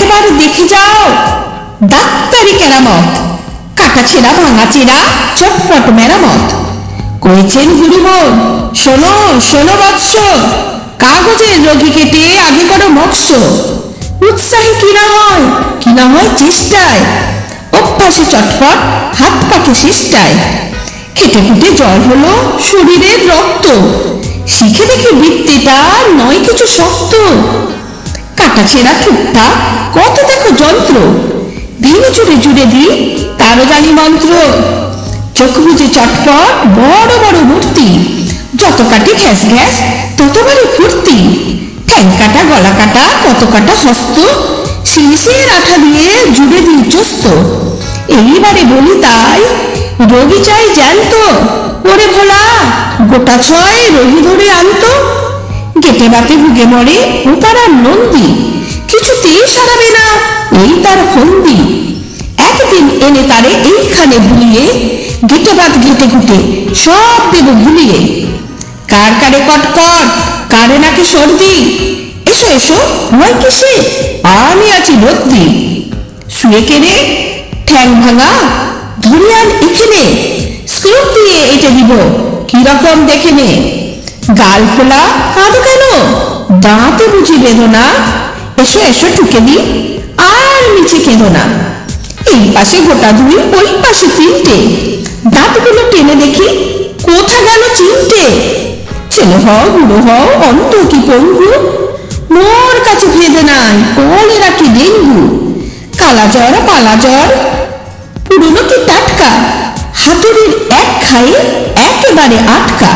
একবার দেখে যাও ডাক্তারি কেরামত, কাটা ছেঁড়া ভাঙা চেরা চটপট মেরামত। কয়েছেন গুরুমন, শোনো শোনো বৎস, কাগজের রোগী কেটে আগে করো মৎস্য। উৎসাহে কিনা হয় চেষ্টায়, অভ্যাসে চটপট হাত পাকে চেষ্টায়। খেটে খুটে জল হলো শরীরের রক্ত, শিখে দেখে বৃত্তিটা নয় কিছু শক্ত। কাটা ছেঁড়া টুকটাক কত দেখো যন্ত্র, ভেঙে চুরে জুড়ে দিই তারও জানি মন্ত্র। চোখ বুঝে চটপট বড় বড় মূর্তি, যত কাটে ঘ্যাস ঘ্যাস ততবারই ফুর্তি। ঠ্যাং কাটা গলা কাটা কত কাটা হস্ত, শিরশির আঠা দিয়ে জুড়ে দিই চস্ত। এইবারে বলি তাই রোগী চাই জ্যান্ত, ওরে ভোলা গোটা ছয় রোগী ধরে আনতো। গেটে বাপে ভুগে মরে ও পাড়ার নন্দী, কিছুতেই সারাবে না এই তার ফন্দি। একদিন এনে তারে এইখানে ভুলিয়ে, গেটে বাদ গেটে ঘুটে সব দেব ভুলিয়ে। কার কারে কটকট, কারে নাকি সর্দি, এসো এসো ভয় কিসে, আমি আছি ভর্তি। শুয়ে কেনে ঠ্যাং ভাঙা ধরিয়ান এখানে, স্ক্রুপ দিয়ে এঁটে দিব কিরকম দেখে নে। গাল ফোলা কাঁদো কেন, দাঁতে বুঝি বেদনা, এসো এসো ঠুকে দি আর নিচে কেঁদো না। এই পাশে গোটা দুই ওই পাশে তিনটে, দাঁতগুলো টেনে দেখি কোথা গেল চিনতে। ছেলে হও বুড়ো হও অন্ত কি পঙ্গু, মোর কাছে ভেদে নাই কলেরা কি ডেঙ্গু। কালা জ্বর পালা জ্বর পুরনো কি টাটকা, হাতুড়ির এক খায়ে একেবারে আটকা।